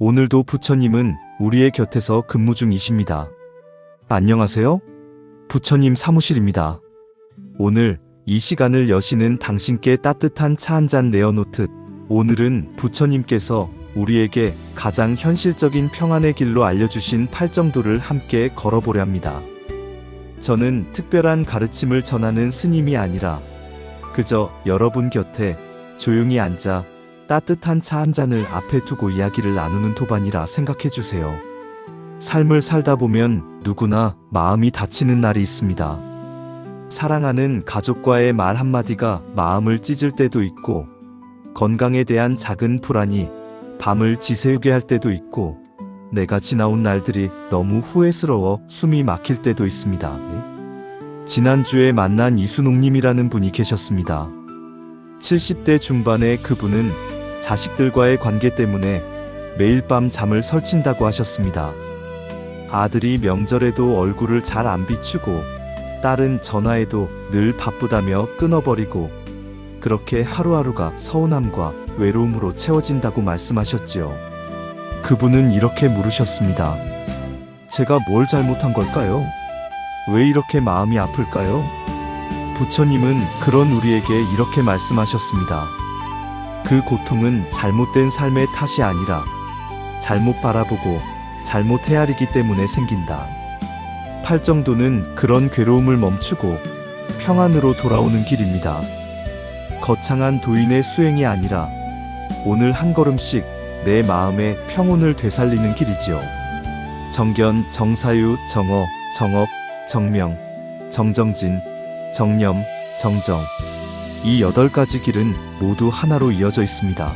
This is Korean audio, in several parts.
오늘도 부처님은 우리의 곁에서 근무 중이십니다. 안녕하세요. 부처님 사무실입니다. 오늘 이 시간을 여시는 당신께 따뜻한 차 한 잔 내어놓듯 오늘은 부처님께서 우리에게 가장 현실적인 평안의 길로 알려주신 팔정도를 함께 걸어보려 합니다. 저는 특별한 가르침을 전하는 스님이 아니라 그저 여러분 곁에 조용히 앉아 따뜻한 차 한 잔을 앞에 두고 이야기를 나누는 도반이라 생각해주세요. 삶을 살다 보면 누구나 마음이 다치는 날이 있습니다. 사랑하는 가족과의 말 한마디가 마음을 찢을 때도 있고, 건강에 대한 작은 불안이 밤을 지새우게 할 때도 있고, 내가 지나온 날들이 너무 후회스러워 숨이 막힐 때도 있습니다. 지난주에 만난 이순옥님이라는 분이 계셨습니다. 70대 중반의 그분은 자식들과의 관계 때문에 매일 밤 잠을 설친다고 하셨습니다. 아들이 명절에도 얼굴을 잘 안 비추고 딸은 전화에도 늘 바쁘다며 끊어버리고 그렇게 하루하루가 서운함과 외로움으로 채워진다고 말씀하셨지요. 그분은 이렇게 물으셨습니다. 제가 뭘 잘못한 걸까요? 왜 이렇게 마음이 아플까요? 부처님은 그런 우리에게 이렇게 말씀하셨습니다. 그 고통은 잘못된 삶의 탓이 아니라 잘못 바라보고 잘못 헤아리기 때문에 생긴다. 팔정도는 그런 괴로움을 멈추고 평안으로 돌아오는 길입니다. 거창한 도인의 수행이 아니라 오늘 한 걸음씩 내 마음의 평온을 되살리는 길이지요. 정견, 정사유, 정어, 정업, 정명, 정정진, 정념, 정정. 이 8가지 길은 모두 하나로 이어져 있습니다.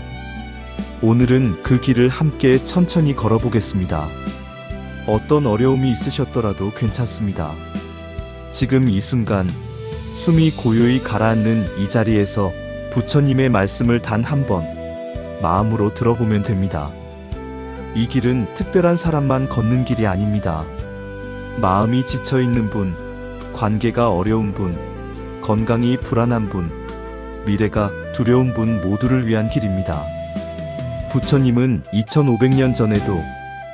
오늘은 그 길을 함께 천천히 걸어보겠습니다. 어떤 어려움이 있으셨더라도 괜찮습니다. 지금 이 순간 숨이 고요히 가라앉는 이 자리에서 부처님의 말씀을 단 한 번 마음으로 들어보면 됩니다. 이 길은 특별한 사람만 걷는 길이 아닙니다. 마음이 지쳐있는 분, 관계가 어려운 분, 건강이 불안한 분, 미래가 두려운 분 모두를 위한 길입니다. 부처님은 2500년 전에도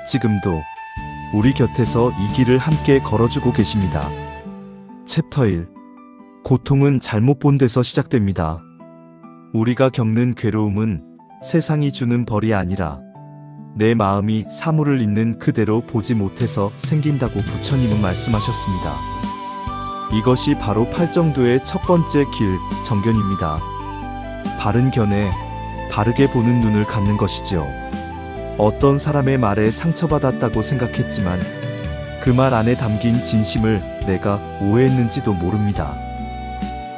지금도 우리 곁에서 이 길을 함께 걸어주고 계십니다. 챕터 1. 고통은 잘못 본 데서 시작됩니다. 우리가 겪는 괴로움은 세상이 주는 벌이 아니라 내 마음이 사물을 있는 그대로 보지 못해서 생긴다고 부처님은 말씀하셨습니다. 이것이 바로 팔정도의 첫 번째 길, 정견입니다. 바른 견해, 바르게 보는 눈을 갖는 것이지요. 어떤 사람의 말에 상처받았다고 생각했지만 그 말 안에 담긴 진심을 내가 오해했는지도 모릅니다.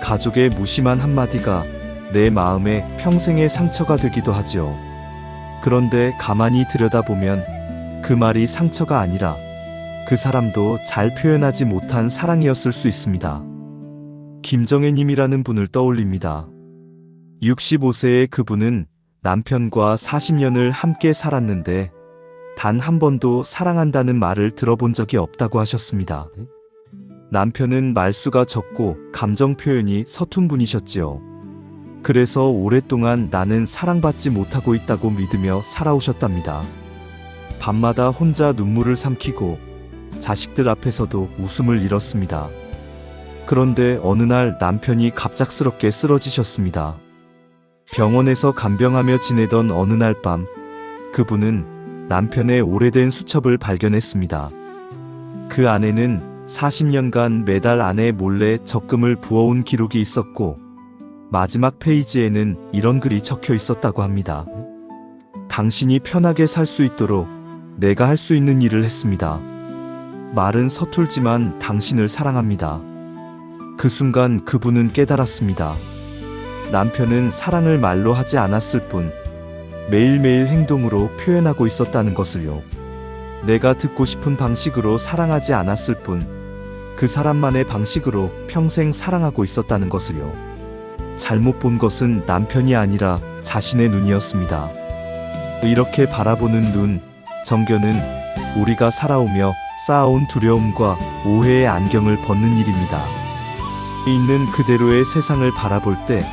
가족의 무심한 한마디가 내 마음에 평생의 상처가 되기도 하지요. 그런데 가만히 들여다보면 그 말이 상처가 아니라 그 사람도 잘 표현하지 못한 사랑이었을 수 있습니다. 김정혜님이라는 분을 떠올립니다. 65세의 그분은 남편과 40년을 함께 살았는데 단 한 번도 사랑한다는 말을 들어본 적이 없다고 하셨습니다. 남편은 말수가 적고 감정 표현이 서툰 분이셨지요. 그래서 오랫동안 나는 사랑받지 못하고 있다고 믿으며 살아오셨답니다. 밤마다 혼자 눈물을 삼키고 자식들 앞에서도 웃음을 잃었습니다. 그런데 어느 날 남편이 갑작스럽게 쓰러지셨습니다. 병원에서 간병하며 지내던 어느 날 밤 그분은 남편의 오래된 수첩을 발견했습니다. 그 안에는 40년간 매달 아내 몰래 적금을 부어온 기록이 있었고 마지막 페이지에는 이런 글이 적혀 있었다고 합니다. 당신이 편하게 살 수 있도록 내가 할 수 있는 일을 했습니다. 말은 서툴지만 당신을 사랑합니다. 그 순간 그분은 깨달았습니다. 남편은 사랑을 말로 하지 않았을 뿐 매일매일 행동으로 표현하고 있었다는 것을요. 내가 듣고 싶은 방식으로 사랑하지 않았을 뿐 그 사람만의 방식으로 평생 사랑하고 있었다는 것을요. 잘못 본 것은 남편이 아니라 자신의 눈이었습니다. 이렇게 바라보는 눈, 정견은 우리가 살아오며 쌓아온 두려움과 오해의 안경을 벗는 일입니다. 있는 그대로의 세상을 바라볼 때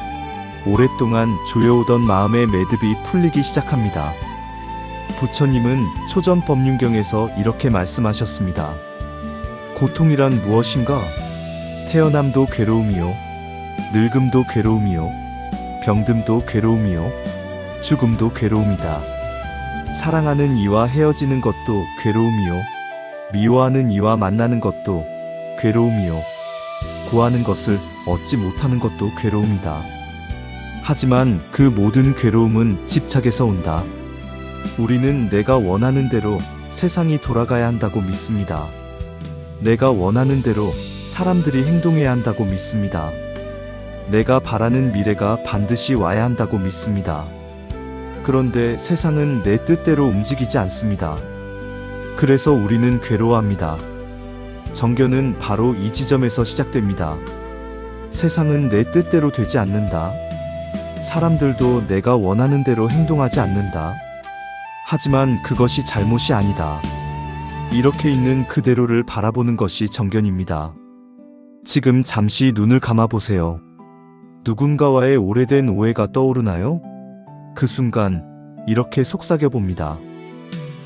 오랫동안 조여오던 마음의 매듭이 풀리기 시작합니다. 부처님은 초전법륜경에서 이렇게 말씀하셨습니다. 고통이란 무엇인가? 태어남도 괴로움이요, 늙음도 괴로움이요, 병듦도 괴로움이요, 죽음도 괴로움이다. 사랑하는 이와 헤어지는 것도 괴로움이요, 미워하는 이와 만나는 것도 괴로움이요, 구하는 것을 얻지 못하는 것도 괴로움이다. 하지만 그 모든 괴로움은 집착에서 온다. 우리는 내가 원하는 대로 세상이 돌아가야 한다고 믿습니다. 내가 원하는 대로 사람들이 행동해야 한다고 믿습니다. 내가 바라는 미래가 반드시 와야 한다고 믿습니다. 그런데 세상은 내 뜻대로 움직이지 않습니다. 그래서 우리는 괴로워합니다. 정견은 바로 이 지점에서 시작됩니다. 세상은 내 뜻대로 되지 않는다. 사람들도 내가 원하는 대로 행동하지 않는다. 하지만 그것이 잘못이 아니다. 이렇게 있는 그대로를 바라보는 것이 정견입니다. 지금 잠시 눈을 감아보세요. 누군가와의 오래된 오해가 떠오르나요? 그 순간 이렇게 속삭여 봅니다.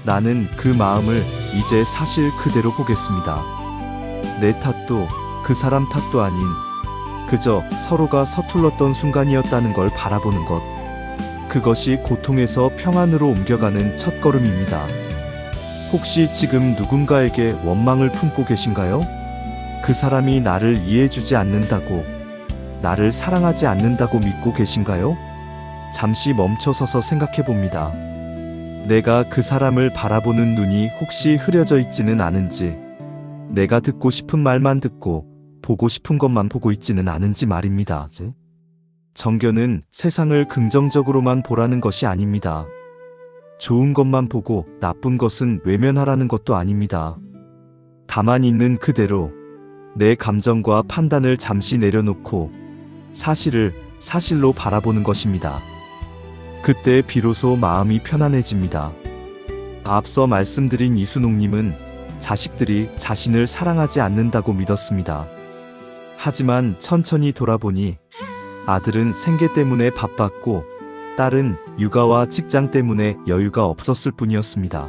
나는 그 마음을 이제 사실 그대로 보겠습니다. 내 탓도 그 사람 탓도 아닌 그저 서로가 서툴렀던 순간이었다는 걸 바라보는 것. 그것이 고통에서 평안으로 옮겨가는 첫걸음입니다. 혹시 지금 누군가에게 원망을 품고 계신가요? 그 사람이 나를 이해해주지 않는다고, 나를 사랑하지 않는다고 믿고 계신가요? 잠시 멈춰서서 생각해 봅니다. 내가 그 사람을 바라보는 눈이 혹시 흐려져 있지는 않은지, 내가 듣고 싶은 말만 듣고 보고 싶은 것만 보고 있지는 않은지 말입니다. 정견은 세상을 긍정적으로만 보라는 것이 아닙니다. 좋은 것만 보고 나쁜 것은 외면하라는 것도 아닙니다. 다만 있는 그대로 내 감정과 판단을 잠시 내려놓고 사실을 사실로 바라보는 것입니다. 그때 비로소 마음이 편안해집니다. 앞서 말씀드린 이순옥님은 자식들이 자신을 사랑하지 않는다고 믿었습니다. 하지만 천천히 돌아보니 아들은 생계 때문에 바빴고 딸은 육아와 직장 때문에 여유가 없었을 뿐이었습니다.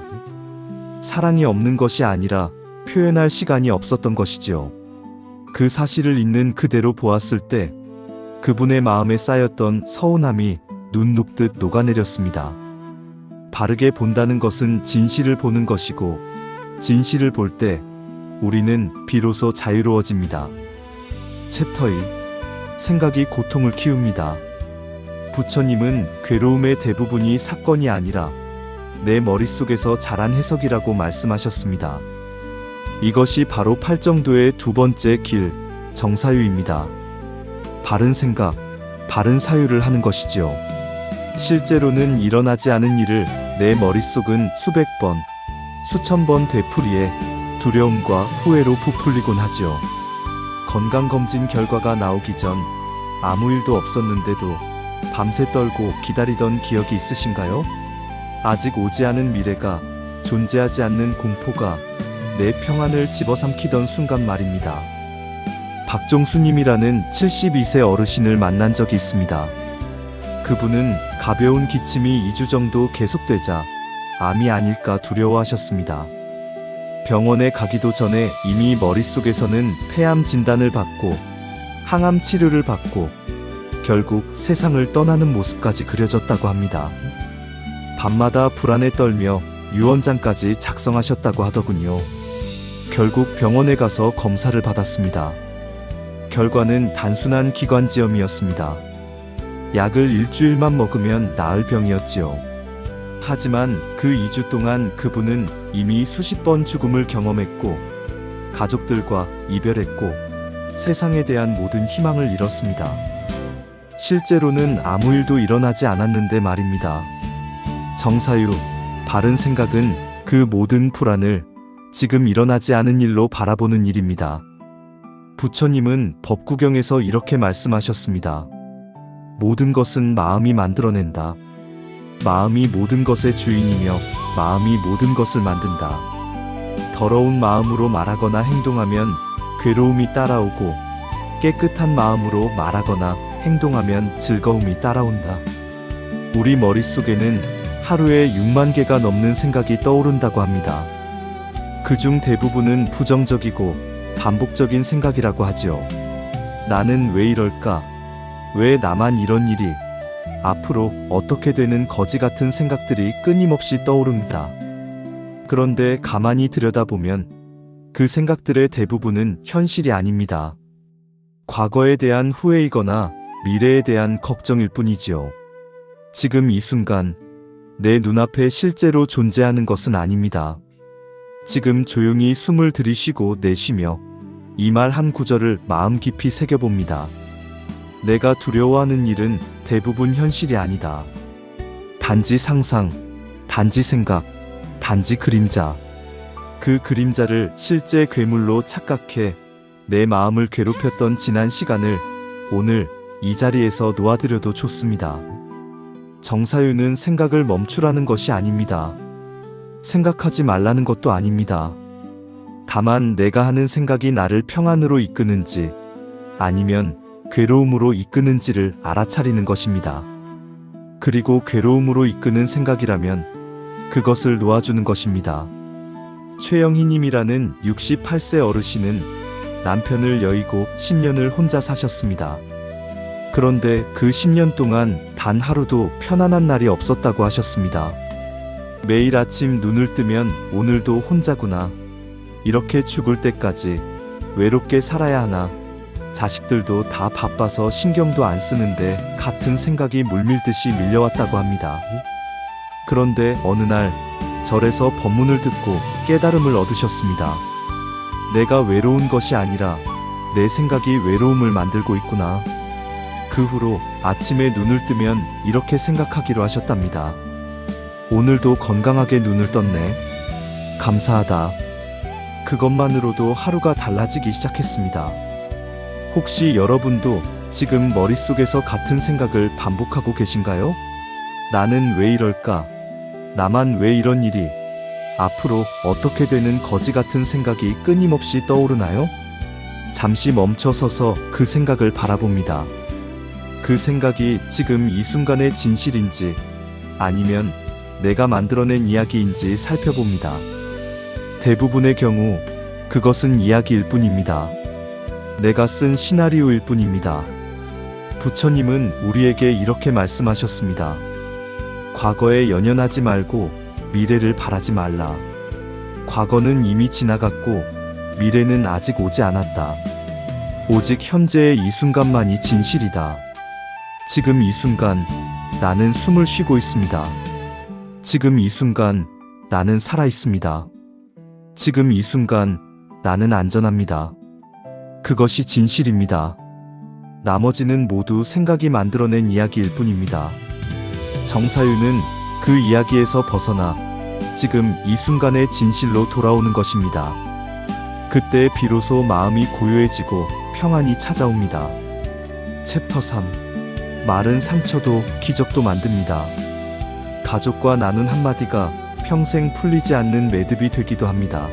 사랑이 없는 것이 아니라 표현할 시간이 없었던 것이지요. 그 사실을 있는 그대로 보았을 때 그분의 마음에 쌓였던 서운함이 눈 녹듯 녹아내렸습니다. 바르게 본다는 것은 진실을 보는 것이고 진실을 볼 때 우리는 비로소 자유로워집니다. 챕터 2. 생각이 고통을 키웁니다. 부처님은 괴로움의 대부분이 사건이 아니라 내 머릿속에서 자란 해석이라고 말씀하셨습니다. 이것이 바로 팔정도의 두 번째 길, 정사유입니다. 바른 생각, 바른 사유를 하는 것이지요. 실제로는 일어나지 않은 일을 내 머릿속은 수백 번, 수천 번 되풀이해 두려움과 후회로 부풀리곤 하지요. 건강검진 결과가 나오기 전 아무 일도 없었는데도 밤새 떨고 기다리던 기억이 있으신가요? 아직 오지 않은 미래가, 존재하지 않는 공포가 내 평안을 집어삼키던 순간 말입니다. 박종수님이라는 72세 어르신을 만난 적이 있습니다. 그분은 가벼운 기침이 2주 정도 계속되자 암이 아닐까 두려워하셨습니다. 병원에 가기도 전에 이미 머릿속에서는 폐암 진단을 받고 항암 치료를 받고 결국 세상을 떠나는 모습까지 그려졌다고 합니다. 밤마다 불안에 떨며 유언장까지 작성하셨다고 하더군요. 결국 병원에 가서 검사를 받았습니다. 결과는 단순한 기관지염이었습니다. 약을 일주일만 먹으면 나을 병이었지요. 하지만 그 2주 동안 그분은 이미 수십 번 죽음을 경험했고 가족들과 이별했고 세상에 대한 모든 희망을 잃었습니다. 실제로는 아무 일도 일어나지 않았는데 말입니다. 정사유, 바른 생각은 그 모든 불안을 지금 일어나지 않은 일로 바라보는 일입니다. 부처님은 법구경에서 이렇게 말씀하셨습니다. 모든 것은 마음이 만들어낸다. 마음이 모든 것의 주인이며 마음이 모든 것을 만든다. 더러운 마음으로 말하거나 행동하면 괴로움이 따라오고 깨끗한 마음으로 말하거나 행동하면 즐거움이 따라온다. 우리 머릿속에는 하루에 6만 개가 넘는 생각이 떠오른다고 합니다. 그중 대부분은 부정적이고 반복적인 생각이라고 하지요. 나는 왜 이럴까? 왜 나만 이런 일이? 앞으로 어떻게 되는 거지 같은 생각들이 끊임없이 떠오릅니다. 그런데 가만히 들여다보면 그 생각들의 대부분은 현실이 아닙니다. 과거에 대한 후회이거나 미래에 대한 걱정일 뿐이지요. 지금 이 순간 내 눈앞에 실제로 존재하는 것은 아닙니다. 지금 조용히 숨을 들이쉬고 내쉬며 이 말 한 구절을 마음 깊이 새겨봅니다. 내가 두려워하는 일은 대부분 현실이 아니다. 단지 상상, 단지 생각, 단지 그림자. 그 그림자를 실제 괴물로 착각해 내 마음을 괴롭혔던 지난 시간을 오늘 이 자리에서 놓아드려도 좋습니다. 정사유는 생각을 멈추라는 것이 아닙니다. 생각하지 말라는 것도 아닙니다. 다만 내가 하는 생각이 나를 평안으로 이끄는지 아니면 괴로움으로 이끄는지를 알아차리는 것입니다. 그리고 괴로움으로 이끄는 생각이라면 그것을 놓아주는 것입니다. 최영희님이라는 68세 어르신은 남편을 여의고 10년을 혼자 사셨습니다. 그런데 그 10년 동안 단 하루도 편안한 날이 없었다고 하셨습니다. 매일 아침 눈을 뜨면 오늘도 혼자구나. 이렇게 죽을 때까지 외롭게 살아야 하나. 자식들도 다 바빠서 신경도 안 쓰는데 같은 생각이 물밀듯이 밀려왔다고 합니다. 그런데 어느 날 절에서 법문을 듣고 깨달음을 얻으셨습니다. 내가 외로운 것이 아니라 내 생각이 외로움을 만들고 있구나. 그 후로 아침에 눈을 뜨면 이렇게 생각하기로 하셨답니다. 오늘도 건강하게 눈을 떴네. 감사하다. 그것만으로도 하루가 달라지기 시작했습니다. 혹시 여러분도 지금 머릿속에서 같은 생각을 반복하고 계신가요? 나는 왜 이럴까? 나만 왜 이런 일이? 앞으로 어떻게 되는 거지 같은 생각이 끊임없이 떠오르나요? 잠시 멈춰서서 그 생각을 바라봅니다. 그 생각이 지금 이 순간의 진실인지 아니면 내가 만들어낸 이야기인지 살펴봅니다. 대부분의 경우 그것은 이야기일 뿐입니다. 내가 쓴 시나리오일 뿐입니다. 부처님은 우리에게 이렇게 말씀하셨습니다. 과거에 연연하지 말고 미래를 바라지 말라. 과거는 이미 지나갔고 미래는 아직 오지 않았다. 오직 현재의 이 순간만이 진실이다. 지금 이 순간 나는 숨을 쉬고 있습니다. 지금 이 순간 나는 살아 있습니다. 지금 이 순간 나는 안전합니다. 그것이 진실입니다. 나머지는 모두 생각이 만들어낸 이야기일 뿐입니다. 정사유는 그 이야기에서 벗어나 지금 이 순간의 진실로 돌아오는 것입니다. 그때 비로소 마음이 고요해지고 평안이 찾아옵니다. 챕터 3. 말은 상처도 기적도 만듭니다. 가족과 나눈 한마디가 평생 풀리지 않는 매듭이 되기도 합니다.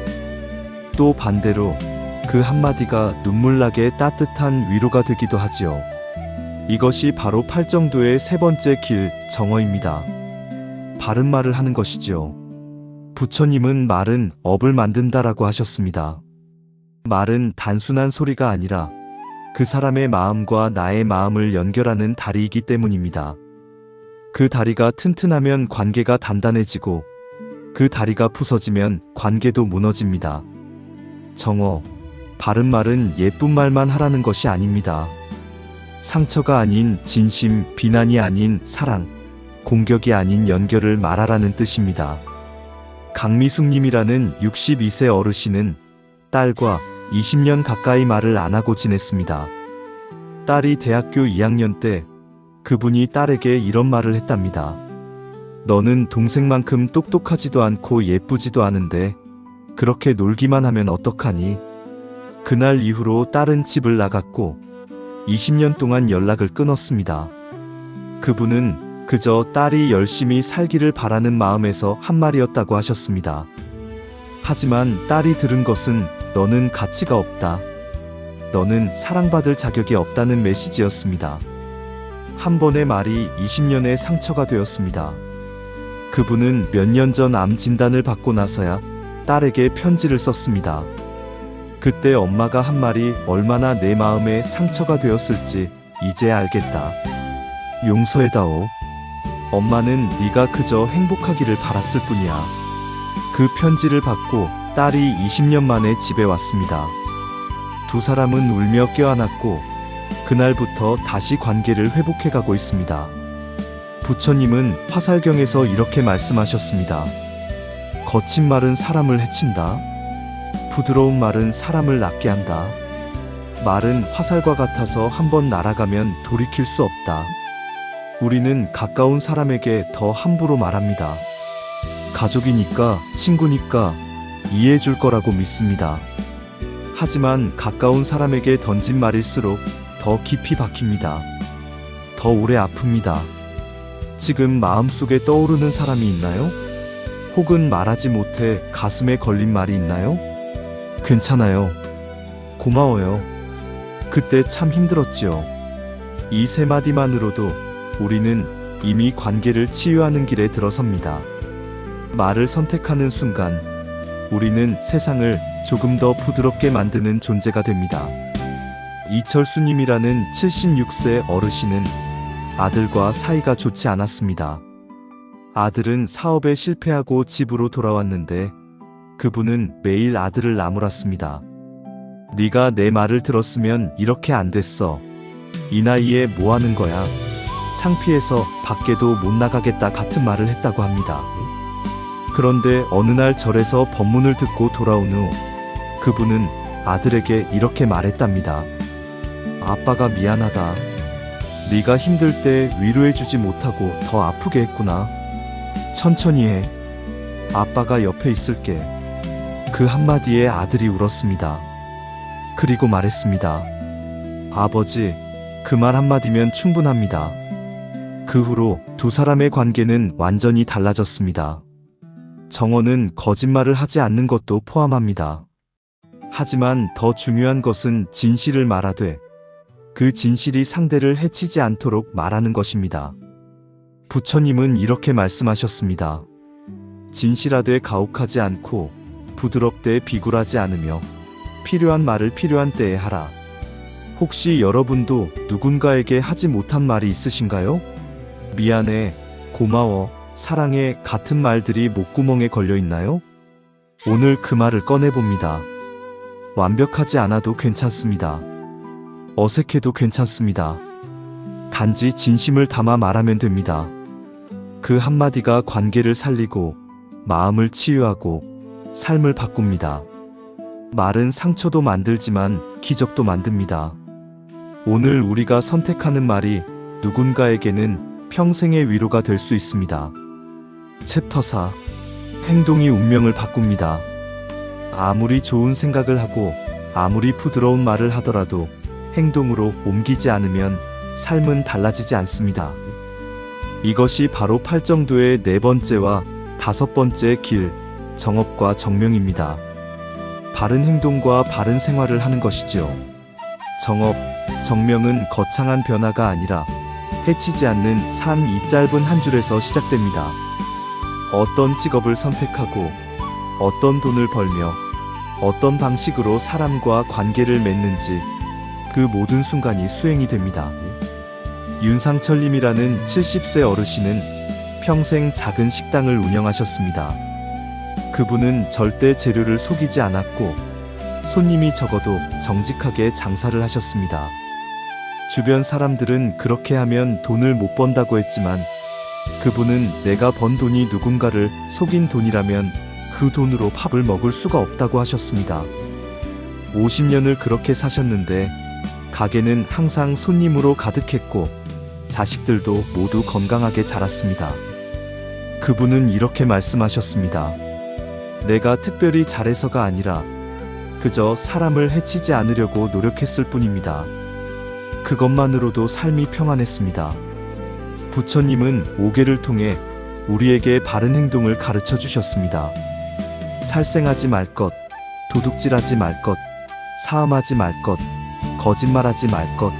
또 반대로 그 한마디가 눈물나게 따뜻한 위로가 되기도 하지요. 이것이 바로 팔정도의 세 번째 길, 정어입니다. 바른 말을 하는 것이지요. 부처님은 말은 업을 만든다라고 하셨습니다. 말은 단순한 소리가 아니라 그 사람의 마음과 나의 마음을 연결하는 다리이기 때문입니다. 그 다리가 튼튼하면 관계가 단단해지고 그 다리가 부서지면 관계도 무너집니다. 정어, 바른 말은 예쁜 말만 하라는 것이 아닙니다. 상처가 아닌 진심, 비난이 아닌 사랑, 공격이 아닌 연결을 말하라는 뜻입니다. 강미숙님이라는 62세 어르신은 딸과 20년 가까이 말을 안 하고 지냈습니다. 딸이 대학교 2학년 때 그분이 딸에게 이런 말을 했답니다. 너는 동생만큼 똑똑하지도 않고 예쁘지도 않은데 그렇게 놀기만 하면 어떡하니? 그날 이후로 딸은 집을 나갔고 20년 동안 연락을 끊었습니다. 그분은 그저 딸이 열심히 살기를 바라는 마음에서 한 말이었다고 하셨습니다. 하지만 딸이 들은 것은 너는 가치가 없다. 너는 사랑받을 자격이 없다는 메시지였습니다. 한 번의 말이 20년의 상처가 되었습니다. 그분은 몇 년 전 암 진단을 받고 나서야 딸에게 편지를 썼습니다. 그때 엄마가 한 말이 얼마나 내 마음에 상처가 되었을지 이제 알겠다. 용서해다오. 엄마는 네가 그저 행복하기를 바랐을 뿐이야. 그 편지를 받고 딸이 20년 만에 집에 왔습니다. 두 사람은 울며 껴안았고 그날부터 다시 관계를 회복해가고 있습니다. 부처님은 화살경에서 이렇게 말씀하셨습니다. 거친 말은 사람을 해친다. 부드러운 말은 사람을 낫게 한다. 말은 화살과 같아서 한번 날아가면 돌이킬 수 없다. 우리는 가까운 사람에게 더 함부로 말합니다. 가족이니까, 친구니까 이해해 줄 거라고 믿습니다. 하지만 가까운 사람에게 던진 말일수록 더 깊이 박힙니다. 더 오래 아픕니다. 지금 마음속에 떠오르는 사람이 있나요? 혹은 말하지 못해 가슴에 걸린 말이 있나요? 괜찮아요. 고마워요. 그때 참 힘들었지요. 이 세 마디만으로도 우리는 이미 관계를 치유하는 길에 들어섭니다. 말을 선택하는 순간 우리는 세상을 조금 더 부드럽게 만드는 존재가 됩니다. 이철수님이라는 76세 어르신은 아들과 사이가 좋지 않았습니다. 아들은 사업에 실패하고 집으로 돌아왔는데 그분은 매일 아들을 나무랐습니다. 네가 내 말을 들었으면 이렇게 안 됐어. 이 나이에 뭐 하는 거야? 창피해서 밖에도 못 나가겠다 같은 말을 했다고 합니다. 그런데 어느 날 절에서 법문을 듣고 돌아온 후 그분은 아들에게 이렇게 말했답니다. 아빠가 미안하다. 네가 힘들 때 위로해주지 못하고 더 아프게 했구나. 천천히 해. 아빠가 옆에 있을게. 그 한마디에 아들이 울었습니다. 그리고 말했습니다. 아버지, 그 말 한마디면 충분합니다. 그 후로 두 사람의 관계는 완전히 달라졌습니다. 정언은 거짓말을 하지 않는 것도 포함합니다. 하지만 더 중요한 것은 진실을 말하되 그 진실이 상대를 해치지 않도록 말하는 것입니다. 부처님은 이렇게 말씀하셨습니다. 진실하되 가혹하지 않고 부드럽되 비굴하지 않으며 필요한 말을 필요한 때에 하라. 혹시 여러분도 누군가에게 하지 못한 말이 있으신가요? 미안해, 고마워, 사랑해 같은 말들이 목구멍에 걸려 있나요? 오늘 그 말을 꺼내봅니다. 완벽하지 않아도 괜찮습니다. 어색해도 괜찮습니다. 단지 진심을 담아 말하면 됩니다. 그 한마디가 관계를 살리고 마음을 치유하고 삶을 바꿉니다. 말은 상처도 만들지만 기적도 만듭니다. 오늘 우리가 선택하는 말이 누군가에게는 평생의 위로가 될 수 있습니다. 챕터 4. 행동이 운명을 바꿉니다. 아무리 좋은 생각을 하고 아무리 부드러운 말을 하더라도 행동으로 옮기지 않으면 삶은 달라지지 않습니다. 이것이 바로 팔정도의 네 번째와 다섯 번째 길, 정업과 정명입니다. 바른 행동과 바른 생활을 하는 것이지요. 정업, 정명은 거창한 변화가 아니라 해치지 않는 삶 이 짧은 한 줄에서 시작됩니다. 어떤 직업을 선택하고 어떤 돈을 벌며 어떤 방식으로 사람과 관계를 맺는지 그 모든 순간이 수행이 됩니다. 윤상철님이라는 70세 어르신은 평생 작은 식당을 운영하셨습니다. 그분은 절대 재료를 속이지 않았고 손님이 적어도 정직하게 장사를 하셨습니다. 주변 사람들은 그렇게 하면 돈을 못 번다고 했지만 그분은 내가 번 돈이 누군가를 속인 돈이라면 그 돈으로 밥을 먹을 수가 없다고 하셨습니다. 50년을 그렇게 사셨는데 가게는 항상 손님으로 가득했고 자식들도 모두 건강하게 자랐습니다. 그분은 이렇게 말씀하셨습니다. 내가 특별히 잘해서가 아니라 그저 사람을 해치지 않으려고 노력했을 뿐입니다. 그것만으로도 삶이 평안했습니다. 부처님은 오계를 통해 우리에게 바른 행동을 가르쳐 주셨습니다. 살생하지 말 것, 도둑질하지 말 것, 사음하지 말 것, 거짓말하지 말 것,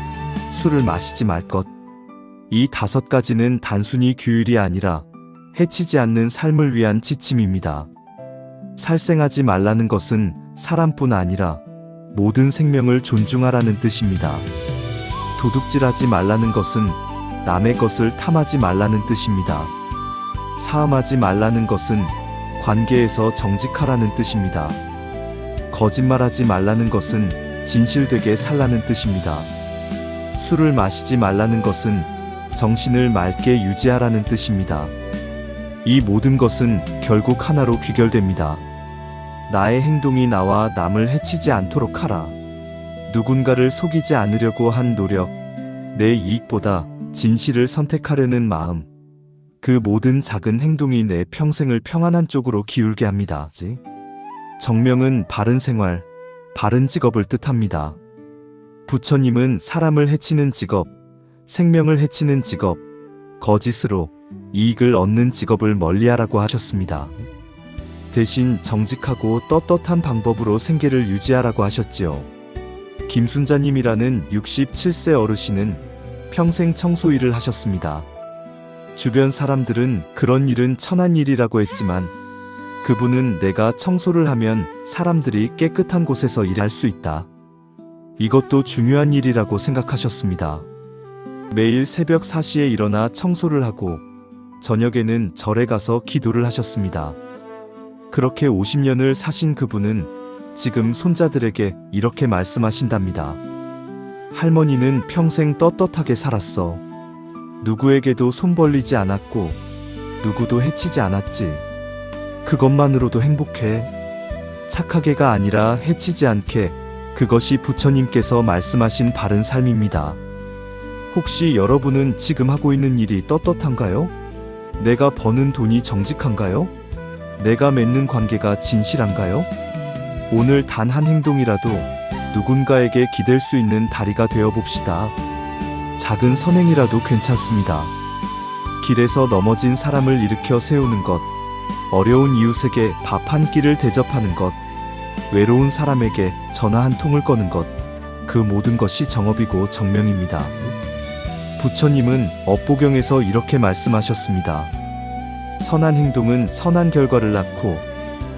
술을 마시지 말 것. 이 5가지는 단순히 규율이 아니라 해치지 않는 삶을 위한 지침입니다. 살생하지 말라는 것은 사람뿐 아니라 모든 생명을 존중하라는 뜻입니다. 도둑질하지 말라는 것은 남의 것을 탐하지 말라는 뜻입니다. 사음하지 말라는 것은 관계에서 정직하라는 뜻입니다. 거짓말하지 말라는 것은 진실되게 살라는 뜻입니다. 술을 마시지 말라는 것은 정신을 맑게 유지하라는 뜻입니다. 이 모든 것은 결국 하나로 귀결됩니다. 나의 행동이 나와 남을 해치지 않도록 하라. 누군가를 속이지 않으려고 한 노력, 내 이익보다 진실을 선택하려는 마음, 그 모든 작은 행동이 내 평생을 평안한 쪽으로 기울게 합니다. 정명은 바른 생활, 바른 직업을 뜻합니다. 부처님은 사람을 해치는 직업, 생명을 해치는 직업, 거짓으로 이익을 얻는 직업을 멀리하라고 하셨습니다. 대신 정직하고 떳떳한 방법으로 생계를 유지하라고 하셨지요. 김순자님이라는 67세 어르신은 평생 청소 일을 하셨습니다. 주변 사람들은 그런 일은 천한 일이라고 했지만 그분은 내가 청소를 하면 사람들이 깨끗한 곳에서 일할 수 있다. 이것도 중요한 일이라고 생각하셨습니다. 매일 새벽 4시에 일어나 청소를 하고 저녁에는 절에 가서 기도를 하셨습니다. 그렇게 50년을 사신 그분은 지금 손자들에게 이렇게 말씀하신답니다. 할머니는 평생 떳떳하게 살았어. 누구에게도 손 벌리지 않았고 누구도 해치지 않았지. 그것만으로도 행복해. 착하게가 아니라 해치지 않게, 그것이 부처님께서 말씀하신 바른 삶입니다. 혹시 여러분은 지금 하고 있는 일이 떳떳한가요? 내가 버는 돈이 정직한가요? 내가 맺는 관계가 진실한가요? 오늘 단 한 행동이라도 누군가에게 기댈 수 있는 다리가 되어 봅시다. 작은 선행이라도 괜찮습니다. 길에서 넘어진 사람을 일으켜 세우는 것, 어려운 이웃에게 밥 한 끼를 대접하는 것, 외로운 사람에게 전화 한 통을 거는 것, 그 모든 것이 정업이고 정명입니다. 부처님은 업보경에서 이렇게 말씀하셨습니다. 선한 행동은 선한 결과를 낳고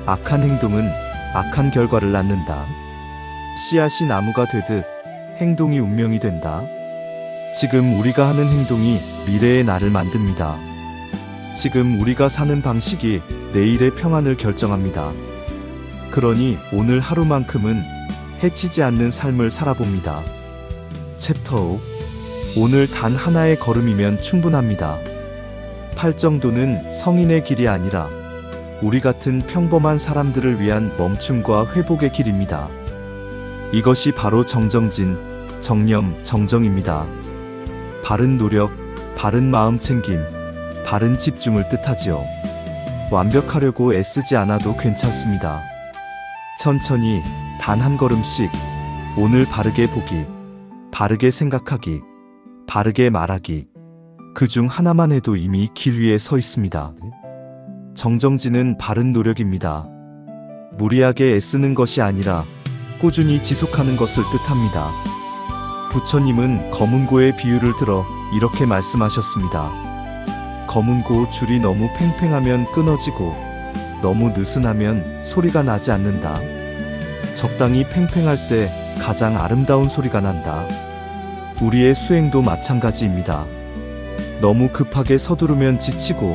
악한 행동은 악한 결과를 낳는다. 씨앗이 나무가 되듯 행동이 운명이 된다. 지금 우리가 하는 행동이 미래의 나를 만듭니다. 지금 우리가 사는 방식이 내일의 평안을 결정합니다. 그러니 오늘 하루만큼은 해치지 않는 삶을 살아봅니다. 챕터 5. 오늘 단 하나의 걸음이면 충분합니다. 팔정도는 성인의 길이 아니라 우리 같은 평범한 사람들을 위한 멈춤과 회복의 길입니다. 이것이 바로 정정진, 정념, 정정입니다. 바른 노력, 바른 마음 챙김, 바른 집중을 뜻하지요. 완벽하려고 애쓰지 않아도 괜찮습니다. 천천히 단 한 걸음씩 오늘 바르게 보기, 바르게 생각하기, 바르게 말하기, 그중 하나만 해도 이미 길 위에 서 있습니다. 정정진은 바른 노력입니다. 무리하게 애쓰는 것이 아니라 꾸준히 지속하는 것을 뜻합니다. 부처님은 검은고의 비유를 들어 이렇게 말씀하셨습니다. 검은고 줄이 너무 팽팽하면 끊어지고 너무 느슨하면 소리가 나지 않는다. 적당히 팽팽할 때 가장 아름다운 소리가 난다. 우리의 수행도 마찬가지입니다. 너무 급하게 서두르면 지치고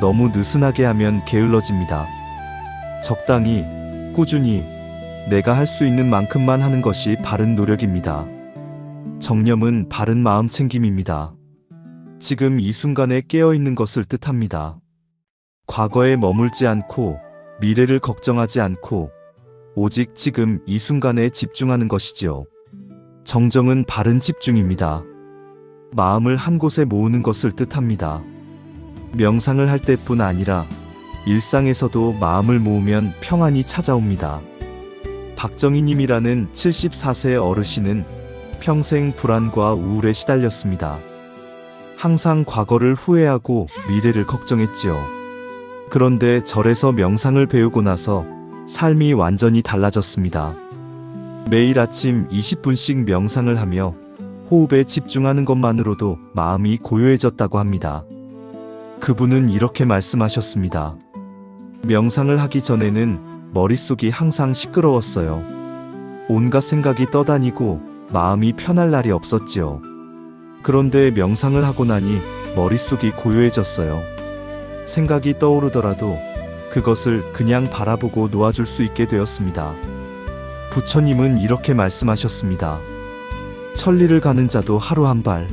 너무 느슨하게 하면 게을러집니다. 적당히, 꾸준히 내가 할 수 있는 만큼만 하는 것이 바른 노력입니다. 정념은 바른 마음 챙김입니다. 지금 이 순간에 깨어있는 것을 뜻합니다. 과거에 머물지 않고 미래를 걱정하지 않고 오직 지금 이 순간에 집중하는 것이지요. 정정은 바른 집중입니다. 마음을 한 곳에 모으는 것을 뜻합니다. 명상을 할 때뿐 아니라 일상에서도 마음을 모으면 평안이 찾아옵니다. 박정희님이라는 74세 어르신은 평생 불안과 우울에 시달렸습니다. 항상 과거를 후회하고 미래를 걱정했지요. 그런데 절에서 명상을 배우고 나서 삶이 완전히 달라졌습니다. 매일 아침 20분씩 명상을 하며 호흡에 집중하는 것만으로도 마음이 고요해졌다고 합니다. 그분은 이렇게 말씀하셨습니다. 명상을 하기 전에는 머릿속이 항상 시끄러웠어요. 온갖 생각이 떠다니고 마음이 편할 날이 없었지요. 그런데 명상을 하고 나니 머릿속이 고요해졌어요. 생각이 떠오르더라도 그것을 그냥 바라보고 놓아줄 수 있게 되었습니다. 부처님은 이렇게 말씀하셨습니다. 천리를 가는 자도 하루 한 발.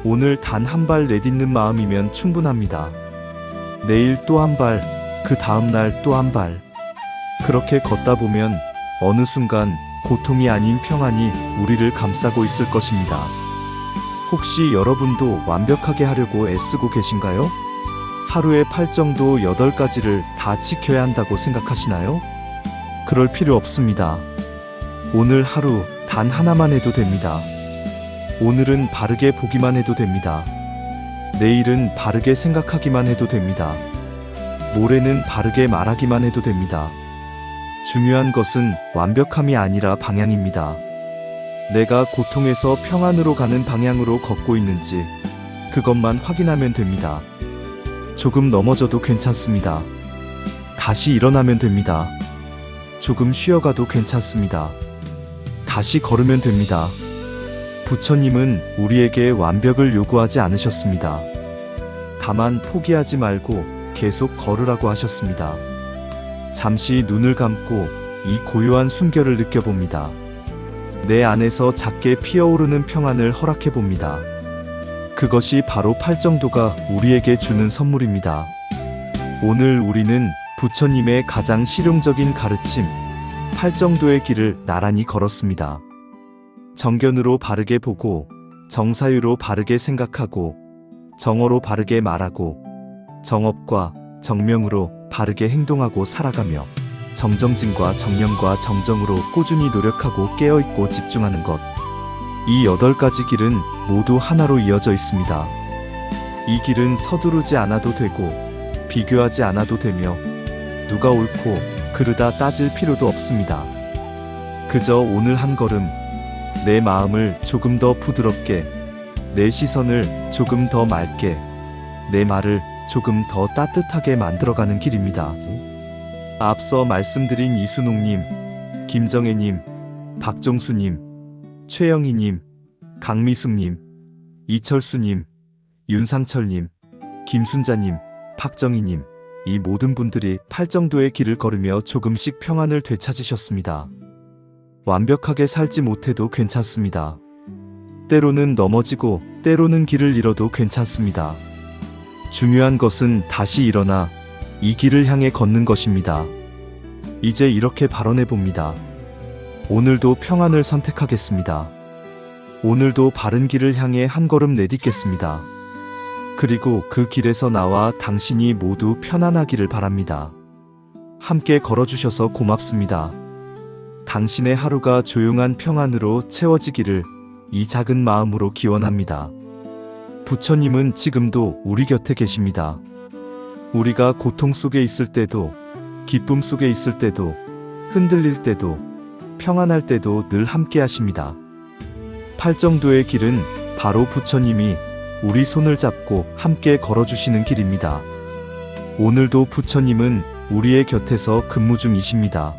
오늘 단 한 발 내딛는 마음이면 충분합니다. 내일 또 한 발, 그 다음날 또 한 발. 그렇게 걷다 보면 어느 순간 고통이 아닌 평안이 우리를 감싸고 있을 것입니다. 혹시 여러분도 완벽하게 하려고 애쓰고 계신가요? 하루에 팔정도 8가지를 다 지켜야 한다고 생각하시나요? 그럴 필요 없습니다. 오늘 하루 단 하나만 해도 됩니다. 오늘은 바르게 보기만 해도 됩니다. 내일은 바르게 생각하기만 해도 됩니다. 모레는 바르게 말하기만 해도 됩니다. 중요한 것은 완벽함이 아니라 방향입니다. 내가 고통에서 평안으로 가는 방향으로 걷고 있는지 그것만 확인하면 됩니다. 조금 넘어져도 괜찮습니다. 다시 일어나면 됩니다. 조금 쉬어가도 괜찮습니다. 다시 걸으면 됩니다. 부처님은 우리에게 완벽을 요구하지 않으셨습니다. 다만 포기하지 말고 계속 걸으라고 하셨습니다. 잠시 눈을 감고 이 고요한 순결을 느껴봅니다. 내 안에서 작게 피어오르는 평안을 허락해봅니다. 그것이 바로 팔정도가 우리에게 주는 선물입니다. 오늘 우리는 부처님의 가장 실용적인 가르침, 팔정도의 길을 나란히 걸었습니다. 정견으로 바르게 보고, 정사유로 바르게 생각하고, 정어로 바르게 말하고, 정업과 정명으로 바르게 행동하고 살아가며 정정진과 정념과 정정으로 꾸준히 노력하고 깨어있고 집중하는 것. 이 8가지 길은 모두 하나로 이어져 있습니다. 이 길은 서두르지 않아도 되고 비교하지 않아도 되며 누가 옳고 그르다 따질 필요도 없습니다. 그저 오늘 한 걸음, 내 마음을 조금 더 부드럽게, 내 시선을 조금 더 맑게, 내 말을 조금 더 따뜻하게 만들어가는 길입니다. 앞서 말씀드린 이순옥님, 김정혜님, 박종수님, 최영희님, 강미숙님, 이철수님, 윤상철님, 김순자님, 박정희님, 이 모든 분들이 팔정도의 길을 걸으며 조금씩 평안을 되찾으셨습니다. 완벽하게 살지 못해도 괜찮습니다. 때로는 넘어지고 때로는 길을 잃어도 괜찮습니다. 중요한 것은 다시 일어나 이 길을 향해 걷는 것입니다. 이제 이렇게 발언해 봅니다. 오늘도 평안을 선택하겠습니다. 오늘도 바른 길을 향해 한 걸음 내딛겠습니다. 그리고 그 길에서 나와 당신이 모두 편안하기를 바랍니다. 함께 걸어주셔서 고맙습니다. 당신의 하루가 조용한 평안으로 채워지기를 이 작은 마음으로 기원합니다. 부처님은 지금도 우리 곁에 계십니다. 우리가 고통 속에 있을 때도, 기쁨 속에 있을 때도, 흔들릴 때도, 평안할 때도 늘 함께 하십니다. 팔정도의 길은 바로 부처님이 우리 손을 잡고 함께 걸어주시는 길입니다. 오늘도 부처님은 우리의 곁에서 근무 중이십니다.